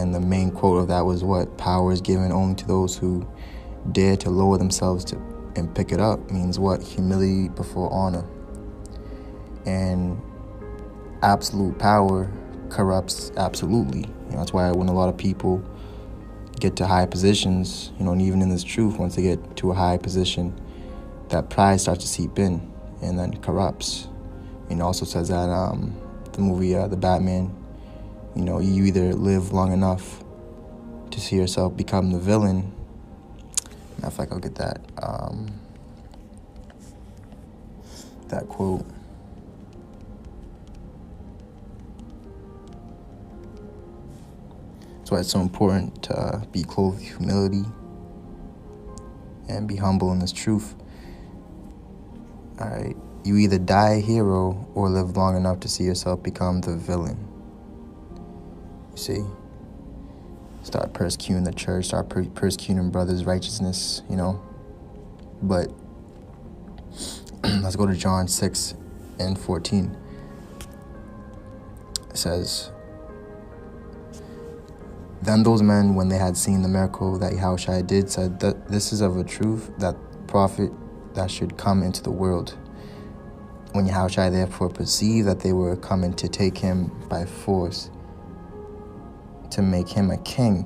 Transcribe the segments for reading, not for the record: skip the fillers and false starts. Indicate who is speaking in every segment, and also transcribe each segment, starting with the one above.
Speaker 1: And the main quote of that was what? Power is given only to those who dare to lower themselves and pick it up. Means what? Humility before honor. And absolute power corrupts absolutely. That's why when a lot of people get to high positions, and even in this truth, once they get to a high position, that pride starts to seep in and then corrupts. And also says that the movie The Batman, you either live long enough to see yourself become the villain. Matter of fact, I'll get that quote. That's why it's so important to be clothed with humility and be humble in this truth. All right, you either die a hero or live long enough to see yourself become the villain. You see, start persecuting the church, start persecuting brothers' righteousness, But let's go to John 6:14. It says, "Then those men, when they had seen the miracle that YAHAWASHI did, said that this is of a truth that prophet that should come into the world. When YAHAWASHI therefore perceived that they were coming to take him by force, to make him a king,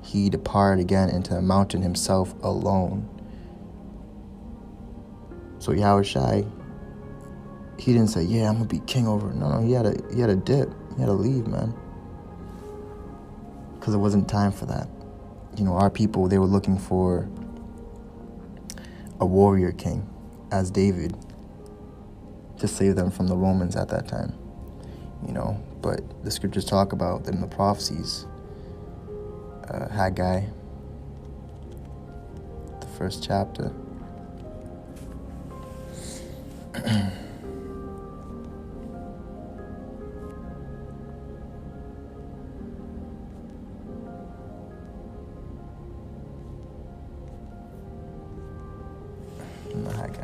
Speaker 1: he departed again into a mountain himself alone." So YAHAWASHI, he didn't say, "Yeah, I'm gonna be king over it." No, he had a dip. He had to leave, man, because it wasn't time for that. Our people, they were looking for a warrior king, as David, to save them from the Romans at that time. But the scriptures talk about in the prophecies, Haggai, the first chapter. Not Haggai.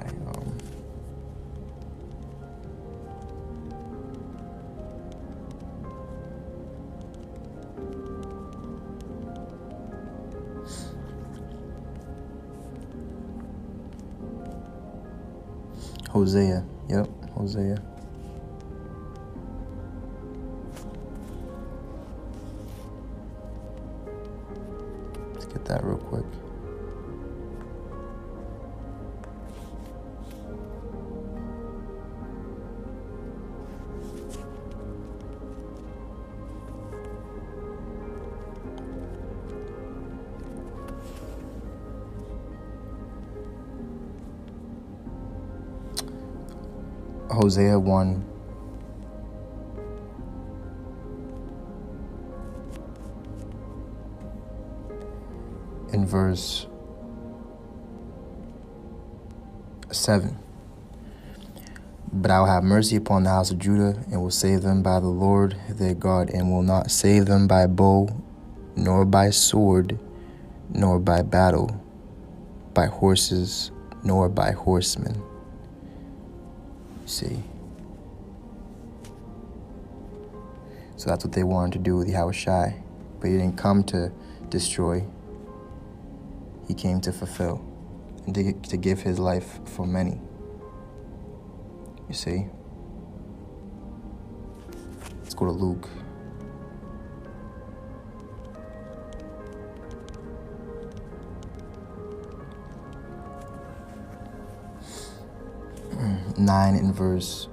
Speaker 1: Hosea. Yep, Hosea. Let's get that real quick. Hosea 1. In verse 7. "But I will have mercy upon the house of Judah, and will save them by the Lord their God, and will not save them by bow, nor by sword, nor by battle, by horses, nor by horsemen." See, so that's what they wanted to do with YAHAWASHI, but he didn't come to destroy. He came to fulfill and to give his life for many. You see, let's go to Luke. Nine in verse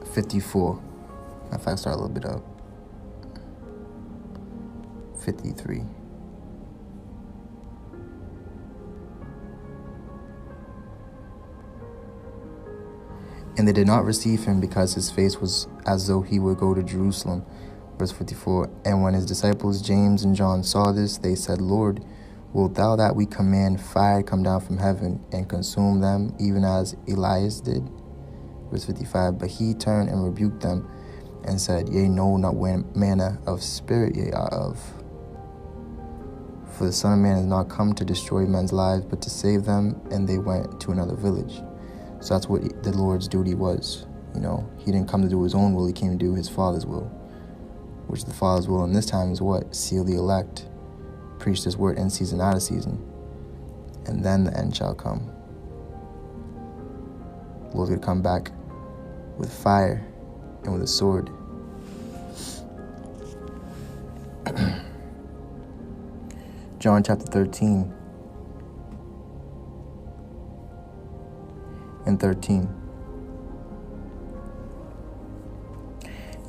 Speaker 1: 54. If I start a little bit up, 53. "And they did not receive him because his face was as though he would go to Jerusalem." Verse 54. "And when his disciples James and John saw this, they said, Lord, wilt thou that we command fire come down from heaven and consume them, even as Elias did?" Verse 55. "But he turned and rebuked them and said, Ye know not what manner of spirit ye are of. For the Son of Man is not come to destroy men's lives, but to save them. And they went to another village." So that's what the Lord's duty was. He didn't come to do his own will. He came to do his Father's will, which the Father's will in this time is what? Seal the elect, preach this word in season, out of season, and then the end shall come. The Lord's going to come back with fire and with a sword. John chapter 13 and 13.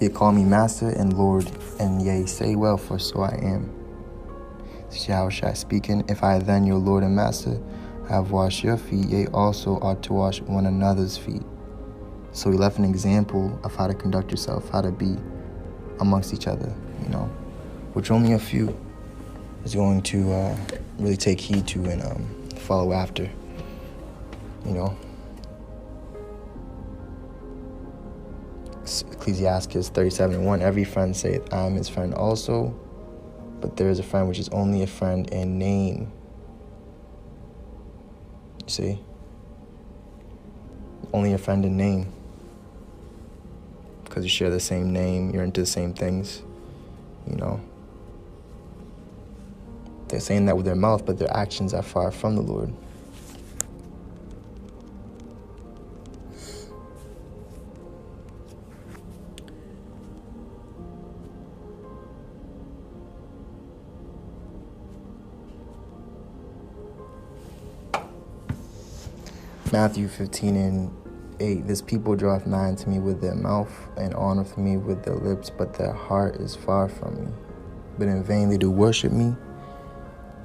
Speaker 1: Ye call me Master and Lord, and ye say well, for so I am. This is YAHAWASHI speaking. If I then, your Lord and Master, have washed your feet, ye also ought to wash one another's feet. So he left an example of how to conduct yourself, how to be amongst each other, which only a few is going to really take heed to and follow after, Ecclesiastes 37:1, every friend saith, I am his friend also, but there is a friend which is only a friend in name. You see? Only a friend in name. Because you share the same name, you're into the same things, They're saying that with their mouth, but their actions are far from the Lord. Matthew 15:8, this people draweth nigh unto me with their mouth, and honoreth me with their lips, but their heart is far from me. But in vain they do worship me,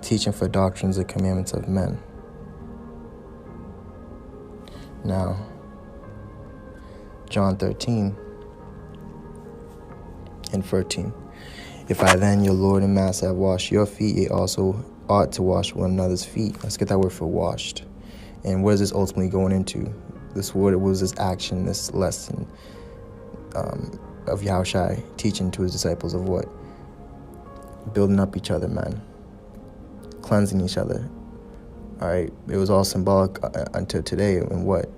Speaker 1: teaching for doctrines the commandments of men. Now, John 13 and 13. If I then, your Lord and Master, have washed your feet, ye also ought to wash one another's feet. Let's get that word for washed. And what is this ultimately going into? This word, it was this action, this lesson of YAHAWASHI teaching to his disciples of what? Building up each other, man. Cleansing each other. All right, it was all symbolic until today, and what?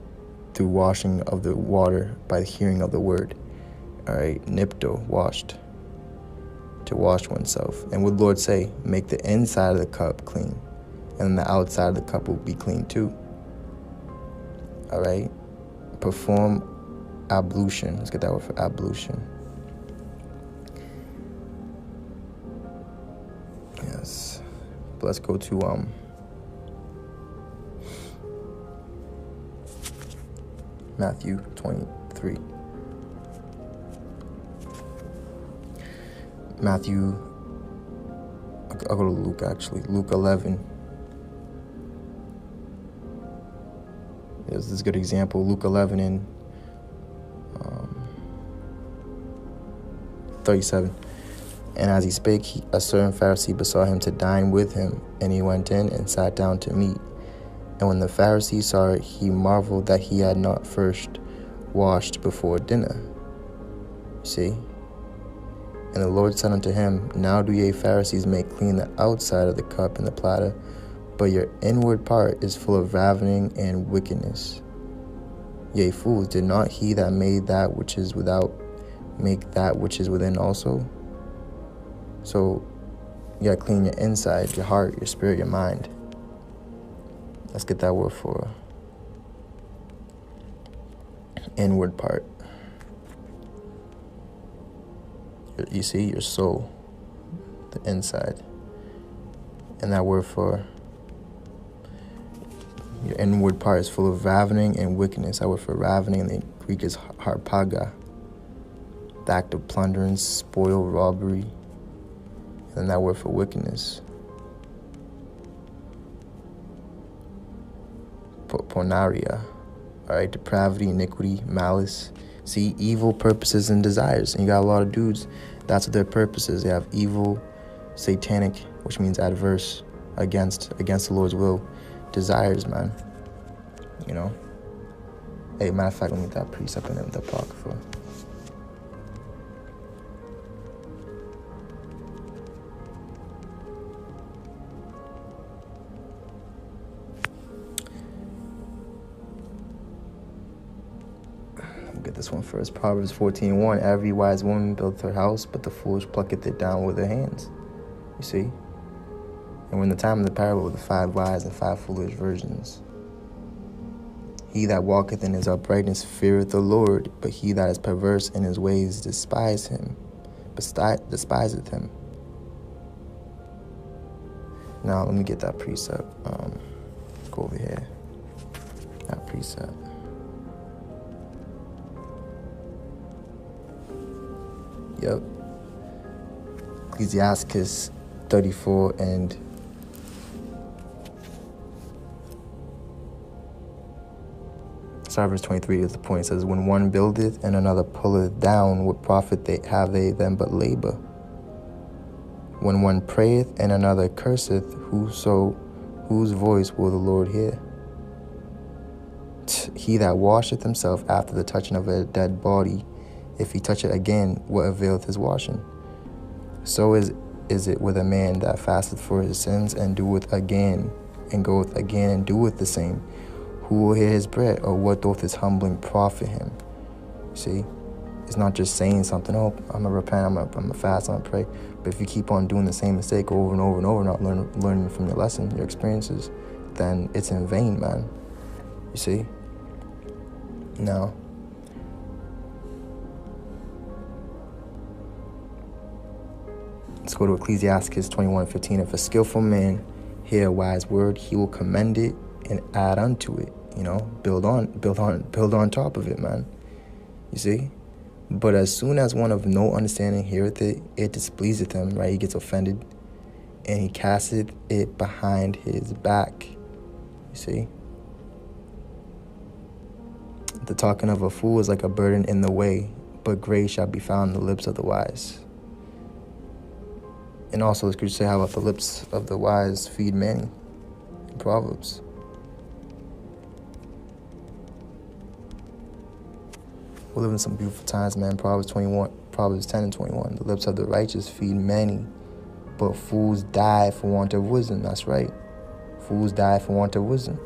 Speaker 1: Through washing of the water by the hearing of the word. All right, nipto, washed. To wash oneself. And what the Lord say? Make the inside of the cup clean, and the outside of the cup will be clean too. All right, perform ablution. Let's get that word for ablution. Yes, but let's go to Matthew 23. I'll go to Luke actually. Luke 11. This is a good example. Luke 11 and 37. And as he spake, a certain Pharisee besought him to dine with him, and he went in and sat down to meat. And when the Pharisee saw it, he marveled that he had not first washed before dinner. See? And the Lord said unto him, now do ye Pharisees make clean the outside of the cup and the platter, but your inward part is full of ravening and wickedness. Yea, fools, did not he that made that which is without make that which is within also? So you gotta clean your inside, your heart, your spirit, your mind. Let's get that word for inward part. You see, your soul, the inside. And that word for your inward part is full of ravening and wickedness. That word for ravening in the Greek is harpaga. The act of plundering, spoil, robbery. And that word for wickedness. Pornaria. All right, depravity, iniquity, malice. See, evil purposes and desires. And you got a lot of dudes, that's what their purpose is. They have evil, satanic, which means adverse, against the Lord's will, desires, man. Hey, matter of fact, let me get that precept in there with that apocrypha. Look at this one first. Proverbs 14:1. Every wise woman buildeth her house, but the foolish plucketh it down with her hands. You see? And we're in the time of the parable of the 5 wise and 5 foolish virgins. He that walketh in his uprightness feareth the Lord, but he that is perverse in his ways despiseth him. Now, let me get that precept. Let's go over here. That precept. Yep. Ecclesiastes 34 and verse 23 is the point. It says, when one buildeth and another pulleth down, what profit have they then but labor? When one prayeth and another curseth, whose voice will the Lord hear? He that washeth himself after the touching of a dead body, if he touch it again, what availeth his washing? So is it with a man that fasteth for his sins and doeth again, and goeth again and doeth the same. Who will hear his bread, or what doth his humbling profit him? See, it's not just saying something, oh, I'm going to repent, I'm going to fast, I'm going to pray. But if you keep on doing the same mistake over and over and over, not learning from your lesson, your experiences, then it's in vain, man. You see? Now, let's go to Ecclesiastes 21:15. If a skillful man hear a wise word, he will commend it and add unto it. You know, build on top of it, man. You see? But as soon as one of no understanding heareth it, it displeaseth him, right? He gets offended, and he casteth it behind his back. You see? The talking of a fool is like a burden in the way, but grace shall be found in the lips of the wise. And also, the scripture say, how about the lips of the wise feed many? In Proverbs. We're living in some beautiful times, man. Proverbs 10 and 21. The lips of the righteous feed many, but fools die for want of wisdom. That's right. Fools die for want of wisdom.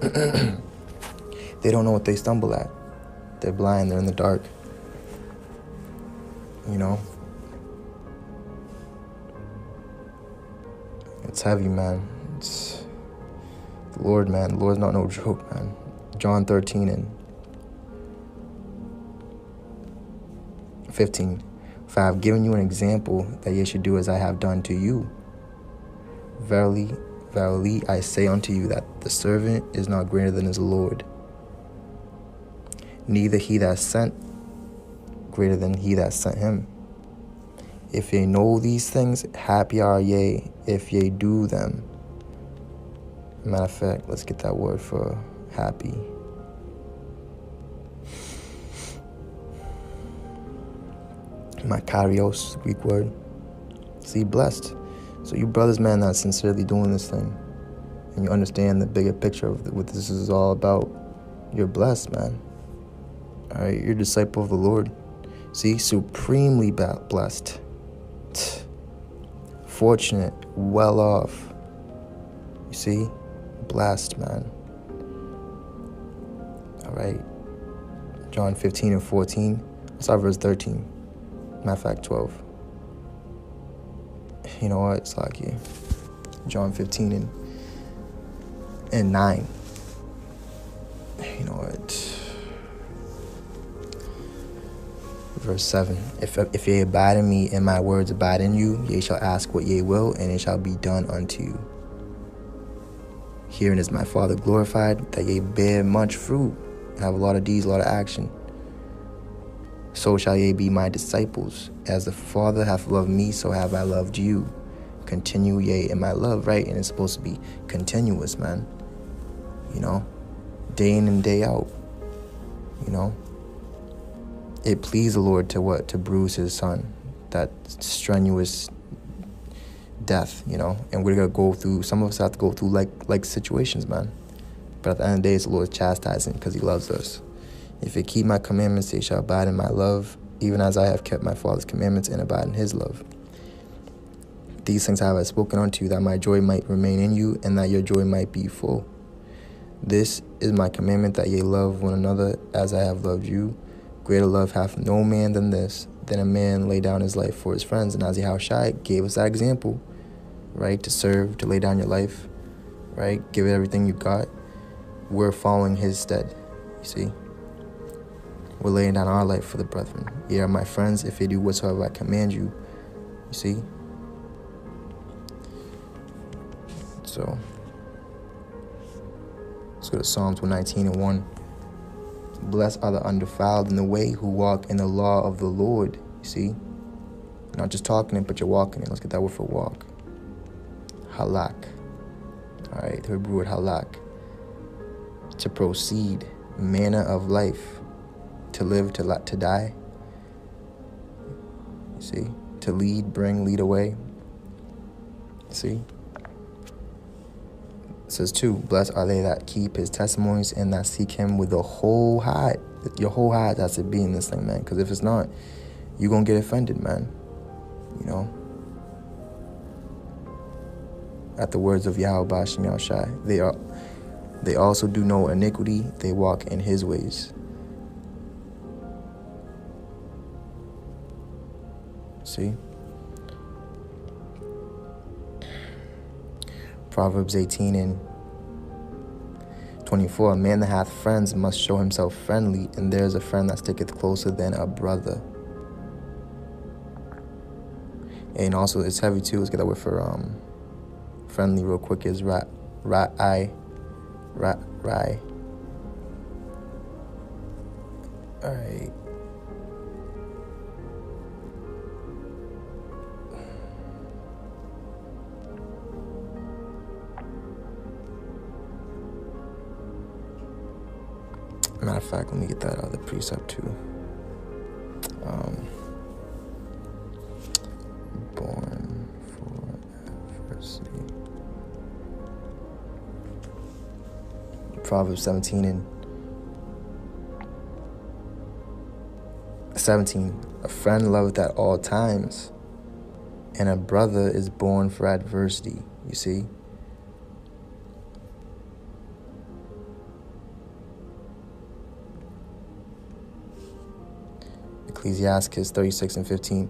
Speaker 1: They don't know what they stumble at. They're blind. They're in the dark. You know? It's heavy, man. It's the Lord, man. The Lord's not no joke, man. John 13 and 15. For I have given you an example that ye should do as I have done to you. Verily, verily, I say unto you that the servant is not greater than his Lord, neither he that sent greater than he that sent him. If ye know these things, happy are ye if ye do them. Matter of fact, let's get that word for happy. Makarios, Greek word. See, blessed. So you brothers, man, that are sincerely doing this thing, and you understand the bigger picture of what this is all about, you're blessed, man. All right, you're a disciple of the Lord. See, supremely blessed. Fortunate, well off. You see? Blessed, man. All right. John 15 and 14. Let's start verse 13. Matter of fact, 12. You know what? It's like here. John 15 and 9. You know what? Verse 7. If ye abide in me, and my words abide in you, ye shall ask what ye will, and it shall be done unto you. Herein is my Father glorified, that ye bear much fruit, have a lot of deeds, a lot of action. So shall ye be my disciples. As the Father hath loved me, so have I loved you. Continue ye in my love, right? And it's supposed to be continuous, man. You know? Day in and day out. You know? It pleased the Lord to what? To bruise his son. That strenuous death, you know? And we're going to go through, some of us have to go through like situations, man. But at the end of the day, it's the Lord chastising because he loves us. If ye keep my commandments, they shall abide in my love, even as I have kept my Father's commandments and abide in his love. These things have I spoken unto you, that my joy might remain in you, and that your joy might be full. This is my commandment, that ye love one another as I have loved you. Greater love hath no man than this, than a man lay down his life for his friends. And as YAHAWASHI gave us that example, right, to serve, to lay down your life, right, give it everything you got. We're following his stead, you see. We're laying down our life for the brethren. Ye are my friends if you do whatsoever I command you, you see. So, let's go to Psalms 119:1. Blessed are the undefiled in the way who walk in the law of the Lord, you see. You're not just talking it, but you're walking it. Let's get that word for walk. Halak. All right, the Hebrew word halak. To proceed, manner of life, to live, to die. You see, to lead, bring, lead away. See? It says 2, blessed are they that keep his testimonies and that seek him with the whole heart. Your whole heart has to be in this thing, man. Because if it's not, you're going to get offended, man. You know? At the words of Yahweh Shem Yahushai. They also do no iniquity. They walk in his ways. See? Proverbs 18:24. A man that hath friends must show himself friendly, and there is a friend that sticketh closer than a brother. And also, it's heavy too. Let's get that word for friendly real quick. Is rai. All right. Matter of fact, let me get that other precept too. Born for adversity. Proverbs 17:17. A friend loveth at all times, and a brother is born for adversity. You see? Ecclesiastes 36:15.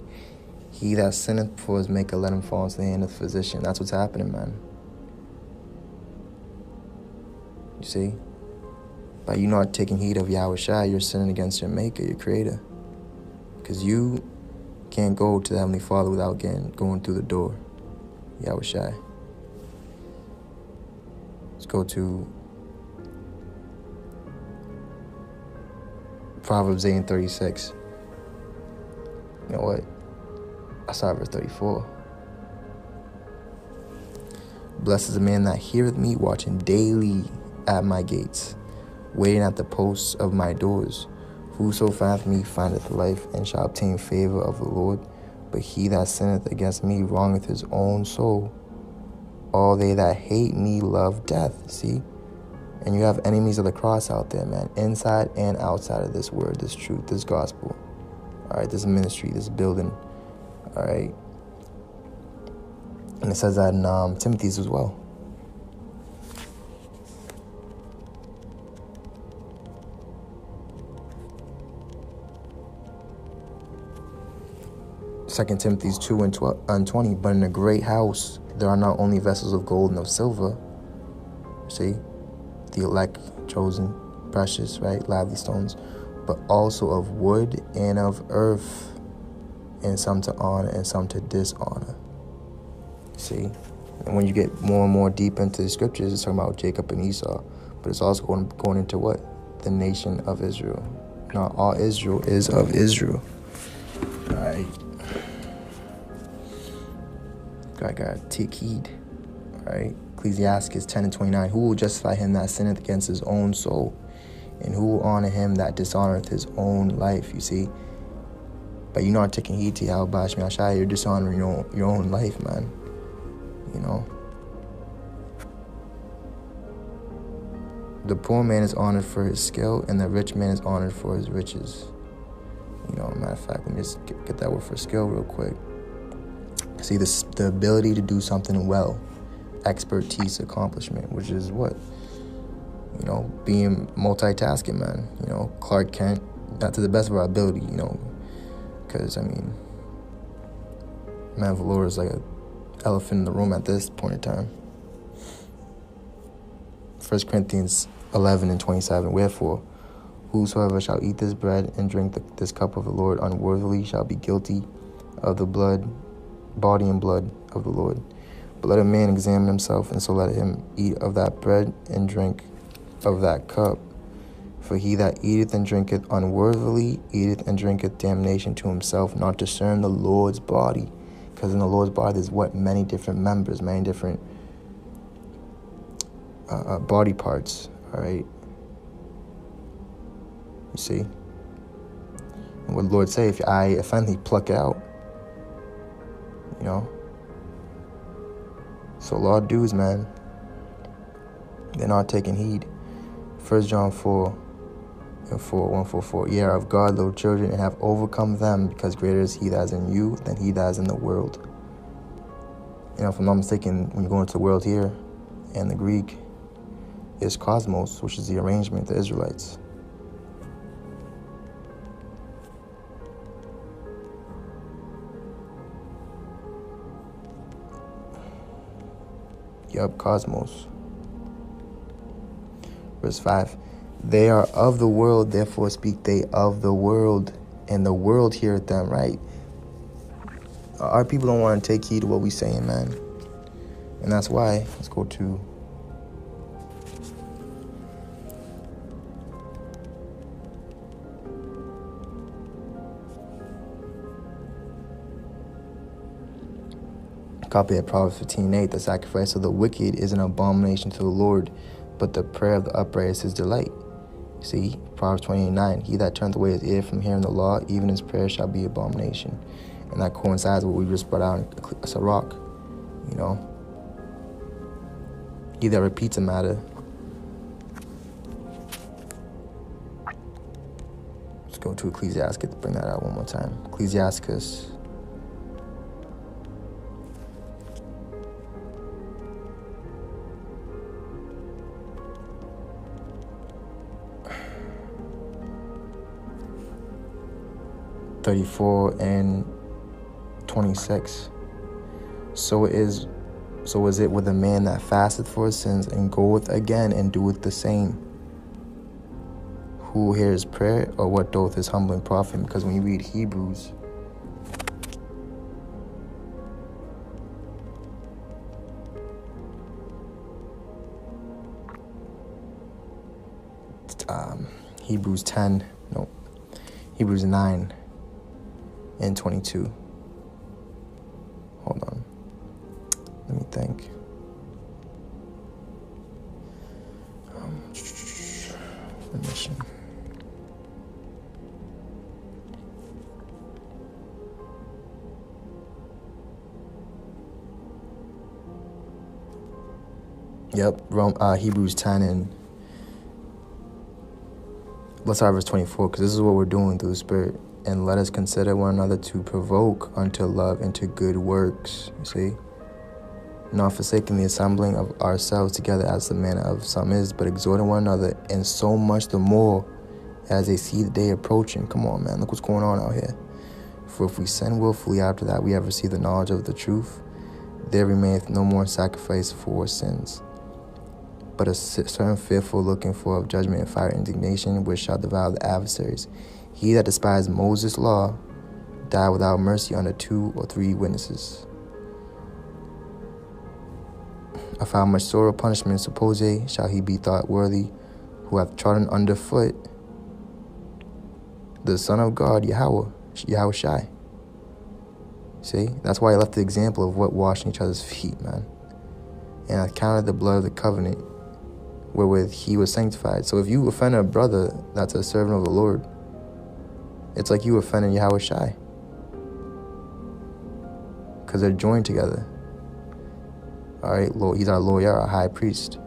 Speaker 1: He that sinneth before his maker, let him fall into the hand of the physician. That's what's happening, man. You see? By you not taking heed of YAHAWASHI, you're sinning against your maker, your creator. Because you can't go to the Heavenly Father without going through the door. YAHAWASHI. Let's go to Proverbs 8:36. You know what? I saw verse 34. Blessed is the man that heareth me, watching daily at my gates, waiting at the posts of my doors. Whoso findeth me findeth life, and shall obtain favor of the Lord. But he that sinneth against me wrongeth his own soul. All they that hate me love death. See? And you have enemies of the cross out there, man. Inside and outside of this word, this truth, this gospel. All right, this ministry, this building. All right. And it says that in Timothy's as well. Second Timothy 2:20. But in a great house there are not only vessels of gold and of silver. See? The elect, chosen, precious, right? Lively stones. But also of wood and of earth, and some to honor and some to dishonor. See? And when you get more and more deep into the scriptures, it's talking about Jacob and Esau. But it's also going into what? The nation of Israel. Not all Israel is of Israel. All right. I got to take heed. All right. Ecclesiastes 10:29. Who will justify him that sinneth against his own soul? And who will honor him that dishonoreth his own life? You see? But you're not taking heed to Yahweh Shem Yahushai. You're dishonoring your own life, man. You know? The poor man is honored for his skill, and the rich man is honored for his riches. You know, matter of fact, let me just get that word for skill real quick. See, the ability to do something well. Expertise, accomplishment, which is what? You know, being multitasking, man. You know, Clark Kent, not to the best of our ability, because, man, the Lord is like an elephant in the room at this point in time. 1 Corinthians 11:27, wherefore, whosoever shall eat this bread and drink this cup of the Lord unworthily shall be guilty of the body and blood of the Lord. But let a man examine himself, and so let him eat of that bread and drink of that cup. For he that eateth and drinketh unworthily eateth and drinketh damnation to himself, not discern the Lord's body. Because in the Lord's body there's many different members, many different body parts, all right? You see? And what the Lord say, if your eye offend thee, pluck it out. So a lot of dudes, man, they're not taking heed. 1 John 4:1-4. Ye are of God, little children, and have overcome them, because greater is he that is in you than he that is in the world. If I'm not mistaken, when you go into the world here, and the Greek is cosmos, which is the arrangement of the Israelites. Yup, cosmos. Verse 5. They are of the world, therefore speak they of the world, and the world heareth them, right? Our people don't want to take heed to what we saying, man. And that's why, let's go to copy of Proverbs 15:8. The sacrifice of the wicked is an abomination to the Lord, but the prayer of the upright is his delight. See, Proverbs 28:9. He that turneth away his ear from hearing the law, even his prayer shall be abomination. And that coincides with what we just brought out in Sirach. He that repeats a matter. Let's go to Ecclesiastes to bring that out one more time. Ecclesiastes. (34:26). So is it with a man that fasteth for his sins, and goeth again and doeth the same, who hears prayer, or what doth his humbling profit? Because when you read Hebrews, Hebrews 9:22. Hold on. Let me think. Remission. Yep, Hebrews 10 and let's start verse 24, because this is what we're doing through the Spirit. And let us consider one another to provoke unto love and to good works. You see? Not forsaking the assembling of ourselves together as the manner of some is, but exhorting one another, and so much the more as they see the day approaching. Come on, man. Look what's going on out here. For if we sin willfully after that we have received the knowledge of the truth, there remaineth no more sacrifice for sins, but a certain fearful looking for of judgment and fire indignation, which shall devour the adversaries. He that despised Moses' law died without mercy under 2 or 3 witnesses. Of how much sorrow punishment, suppose ye, shall he be thought worthy, who hath trodden under foot the Son of God, YAHAWASHI. See, that's why I left the example of what washing each other's feet, man. And I counted the blood of the covenant wherewith he was sanctified. So if you offend a brother that's a servant of the Lord, it's like you offending YAHAWASHI, because they're joined together. All right, Lord, he's our lawyer, our high priest.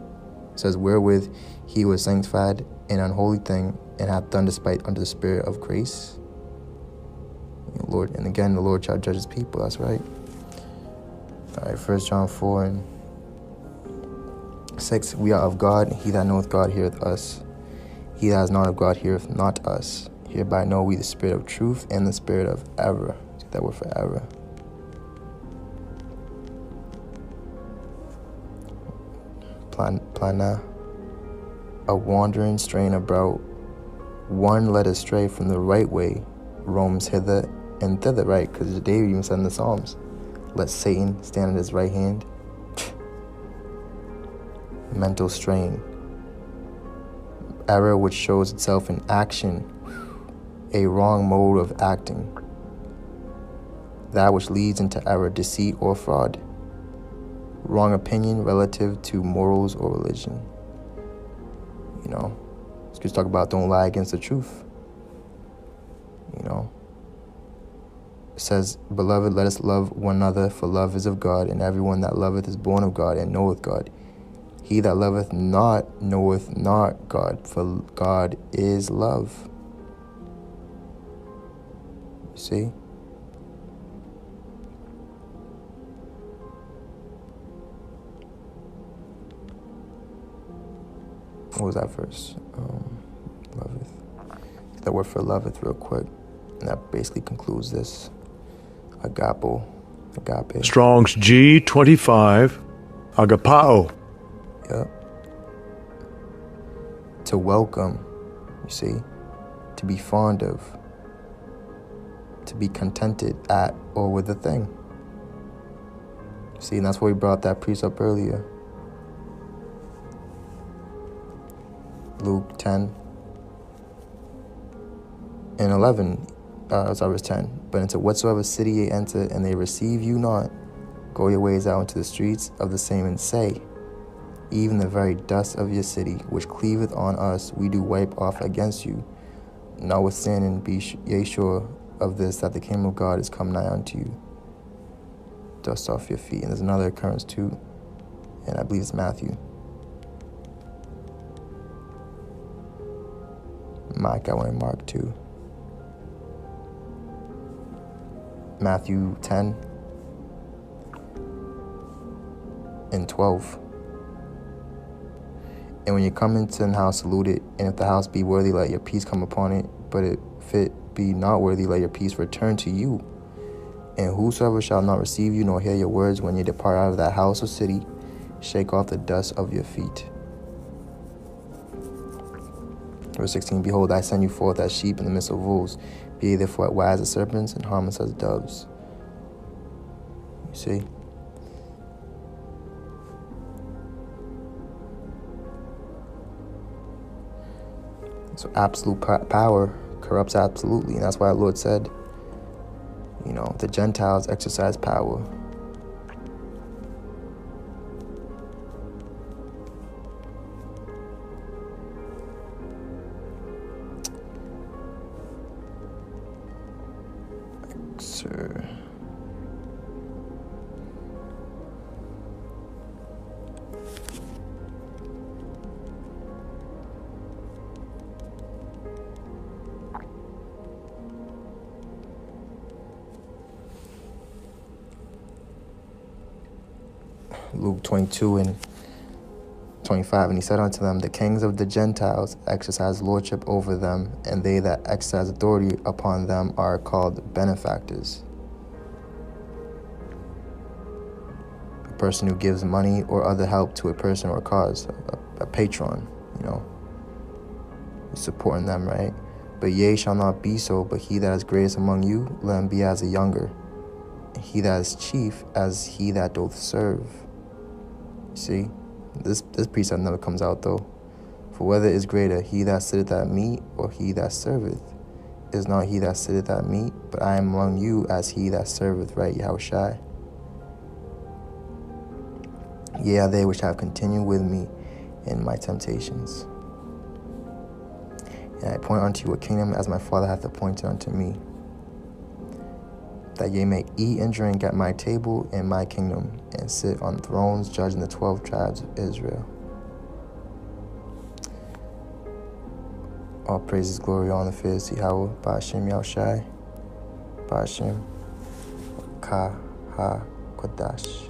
Speaker 1: It says, wherewith he was sanctified in an unholy thing, and hath done despite unto the Spirit of grace. Lord, and again, the Lord shall judge his people. That's right. All right, 1 John 4:6. We are of God, and he that knoweth God heareth us. He that is not of God heareth not us. Hereby know we the spirit of truth and the spirit of error. Let's get that word for error. Plana. A wandering strain about one led astray from the right way, roams hither and thither, right? Because David even said in the Psalms, let Satan stand at his right hand. Mental strain. Error which shows itself in action, a wrong mode of acting. That which leads into error, deceit, or fraud. Wrong opinion relative to morals or religion. You know, let's talk about don't lie against the truth. You know, it says, beloved, let us love one another, for love is of God, and everyone that loveth is born of God and knoweth God. He that loveth not knoweth not God, for God is love. You see? What was that verse? Loveth. Get that word for loveth real quick. And that basically concludes this. Agape.
Speaker 2: Strong's G25. Agapao.
Speaker 1: Yep. To welcome, you see, to be fond of, to be contented at or with a thing. See, and that's why we brought that precept earlier. Luke 10 and 11, verse 10. But into whatsoever city ye enter, and they receive you not, go your ways out into the streets of the same, and say, even the very dust of your city, which cleaveth on us, we do wipe off against you. Notwithstanding, be ye sure of this, that the kingdom of God is come nigh unto you. Dust off your feet. And there's another occurrence too, and I believe it's Matthew. Mike, I went in Mark 2. Matthew 10 and 12. And when you come into an house, salute it. And if the house be worthy, let your peace come upon it. But if it be not worthy, let your peace return to you. And whosoever shall not receive you, nor hear your words, when you depart out of that house or city, shake off the dust of your feet. Verse 16, behold, I send you forth as sheep in the midst of wolves. Be ye therefore wise as serpents and harmless as doves. You see? So absolute power corrupts absolutely. And that's why the Lord said, you know, the Gentiles exercise power. Sir. Luke 22 and 25, and he said unto them, the kings of the Gentiles exercise lordship over them, and they that exercise authority upon them are called benefactors. A person who gives money or other help to a person or cause, a patron, you know, supporting them, right? But ye shall not be so, but he that is greatest among you, let him be as a younger, and he that is chief as he that doth serve. See, this precept never comes out though. For whether is greater, he that sitteth at meat or he that serveth? Is not he that sitteth at meat, but I am among you as he that serveth, right? YAHAWASHI. Ye are they which have continued with me in my temptations. And I appoint unto you a kingdom as my Father hath appointed unto me, that ye may eat and drink at my table in my kingdom, and sit on thrones judging the 12 tribes of Israel. All praises, glory, honor, fears to Yahweh, Ba'ashem Yahushai, Ba'ashem Ka Ha Kodash.